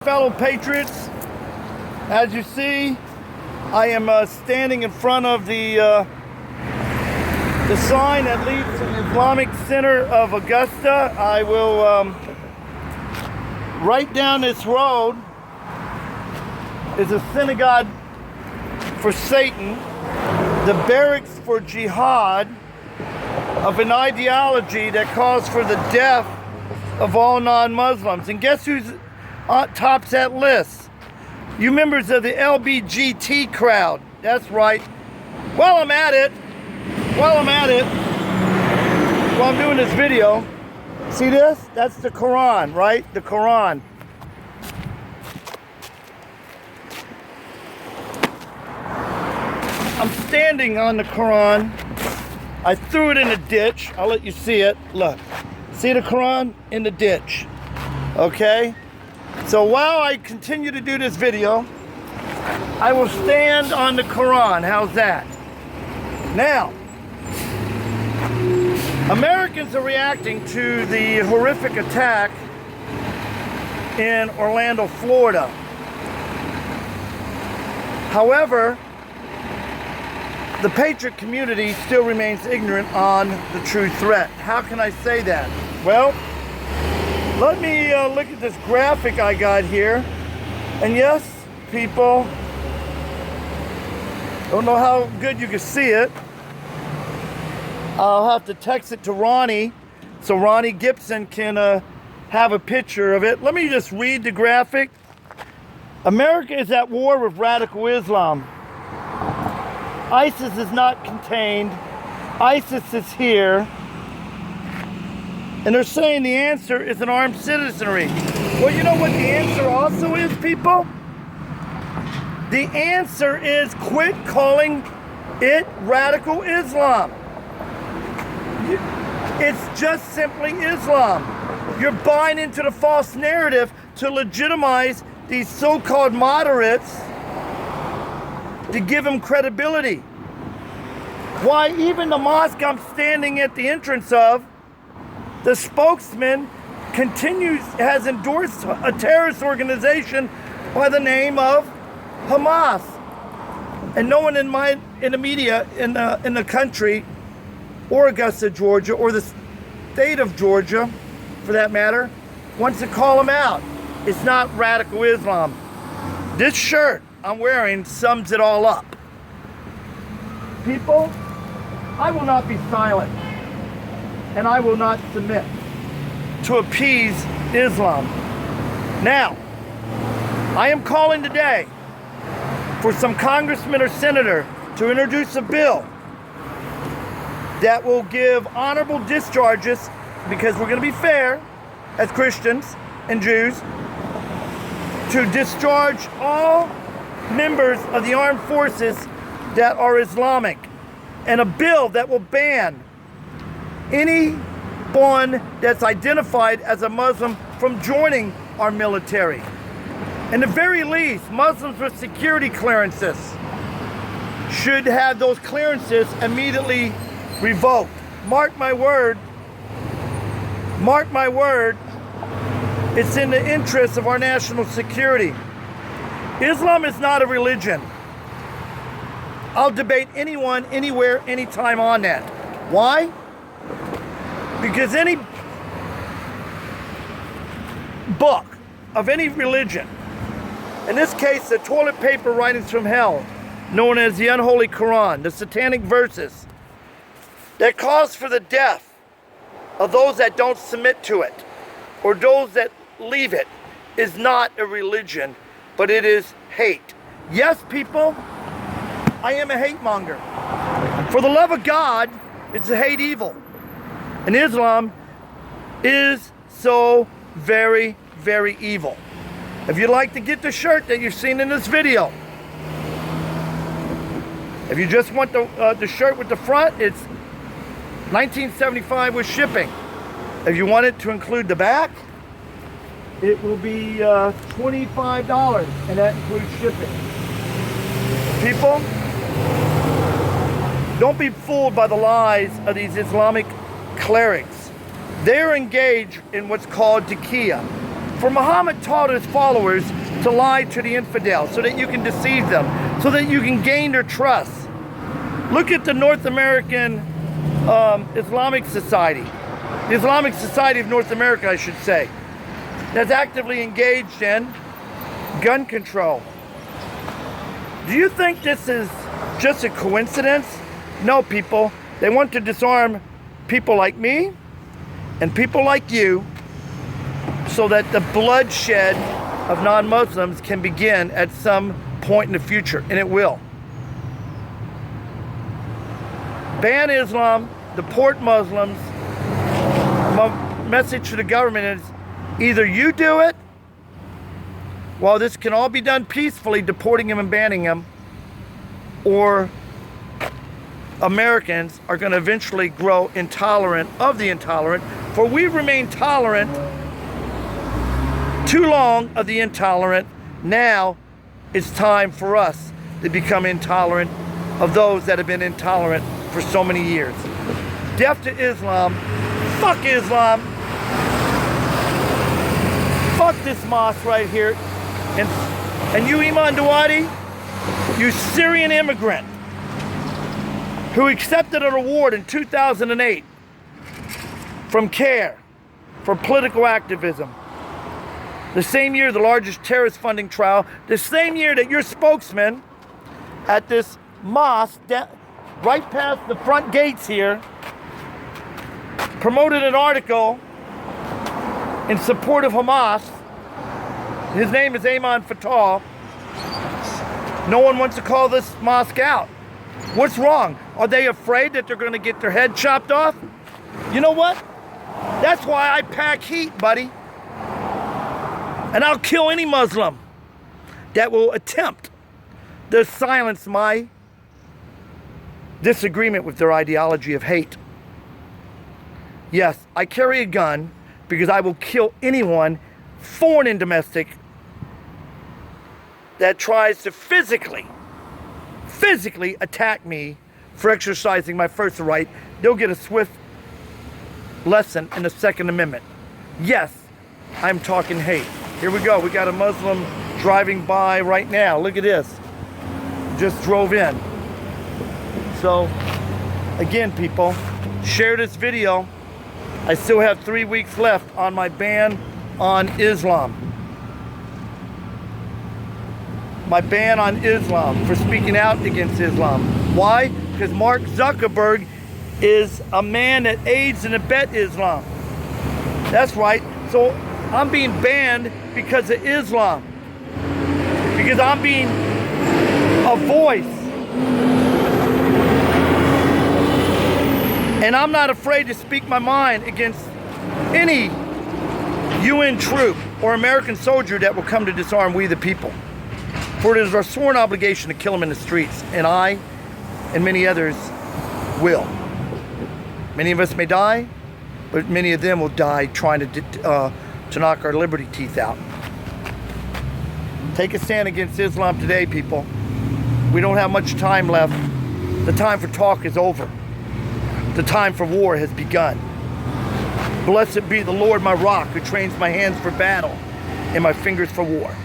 Fellow patriots, as you see, I am standing in front of the sign that leads to the Islamic Center of Augusta. I will right down this road is a synagogue for Satan, the barracks for jihad, of an ideology that calls for the death of all non-Muslims. And guess who's tops that list? You members of the LBGT crowd. That's right. While I'm at it, while I'm doing this video, see this? That's the Quran, right? The Quran. I'm standing on the Quran. I threw it in a ditch. I'll let you see it. Look. See the Quran? In the ditch. Okay? So while I continue to do this video, I will stand on the Quran. How's that? Now, Americans are reacting to the horrific attack in Orlando, Florida. However, the patriot community still remains ignorant on the true threat. How can I say that? Well, let me look at this graphic I got here. And yes, people, don't know how good you can see it. I'll have to text it to Ronnie so Ronnie Gibson can have a picture of it. Let me just read the graphic. America is at war with radical Islam. ISIS is not contained. ISIS is here. And they're saying the answer is an armed citizenry. Well, you know what the answer also is, people? The answer is quit calling it radical Islam. It's just simply Islam. You're buying into the false narrative to legitimize these so-called moderates, to give them credibility. Why, even the mosque I'm standing at the entrance of, the spokesman has endorsed a terrorist organization by the name of Hamas. And no one in the media in the country, or Augusta, Georgia, or the state of Georgia, for that matter, wants to call them out. It's not radical Islam. This shirt I'm wearing sums it all up. People, I will not be silent, and I will not submit to appease Islam. Now, I am calling today for some congressman or senator to introduce a bill that will give honorable discharges, because we're going to be fair as Christians and Jews, to discharge all members of the armed forces that are Islamic, and a bill that will ban anyone that's identified as a Muslim from joining our military. In the very least, Muslims with security clearances should have those clearances immediately revoked. Mark my word, it's in the interest of our national security. Islam is not a religion. I'll debate anyone, anywhere, anytime on that. Why? Because any book of any religion, in this case the toilet paper writings from hell, known as the unholy Quran, the satanic verses, that calls for the death of those that don't submit to it, or those that leave it, is not a religion, but it is hate. Yes, people, I am a hate monger. For the love of God, it's to hate evil. And Islam is so very, very evil. If you'd like to get the shirt that you've seen in this video, if you just want the shirt with the front, it's $19.75 with shipping. If you want it to include the back, it will be $25, and that includes shipping. People, don't be fooled by the lies of these Islamic clerics. They're engaged in what's called taqiyya. For Muhammad taught his followers to lie to the infidels so that you can deceive them, so that you can gain their trust. Look at the North American Islamic Society, the Islamic Society of North America, I should say, that's actively engaged in gun control. Do you think this is just a coincidence? No, people. They want to disarm people like me and people like you so that the bloodshed of non-Muslims can begin at some point in the future, and it will. Ban Islam, deport Muslims. My message to the government is either you do it, while this can all be done peacefully, deporting them and banning them, or Americans are going to eventually grow intolerant of the intolerant, for we've remained tolerant too long of the intolerant. Now it's time for us to become intolerant of those that have been intolerant for so many years. Death to Islam. Fuck Islam. Fuck this mosque right here. And you, Iman Dawadi, you Syrian immigrant who accepted an award in 2008 from CARE for political activism. The same year, the largest terrorist funding trial, the same year that your spokesman at this mosque, right past the front gates here, promoted an article in support of Hamas. His name is Ayman Fatah. No one wants to call this mosque out. What's wrong? Are they afraid that they're going to get their head chopped off? You know what? That's why I pack heat, buddy. And I'll kill any Muslim that will attempt to silence my disagreement with their ideology of hate. Yes, I carry a gun because I will kill anyone, foreign and domestic, that tries to physically attack me for exercising my First Right. They'll get a swift lesson in the Second Amendment. Yes, I'm talking hate. Here we go. We got a Muslim driving by right now. Look at this. Just drove in. So, again, people, share this video. I still have 3 weeks left on my ban on Islam. My ban on Islam, for speaking out against Islam. Why? Because Mark Zuckerberg is a man that aids and abets Islam. That's right. So I'm being banned because of Islam. Because I'm being a voice. And I'm not afraid to speak my mind against any UN troop or American soldier that will come to disarm we the people. For it is our sworn obligation to kill them in the streets, and I and many others will. Many of us may die, but many of them will die trying to knock our liberty teeth out. Take a stand against Islam today, people. We don't have much time left. The time for talk is over. The time for war has begun. Blessed be the Lord, my rock, who trains my hands for battle and my fingers for war.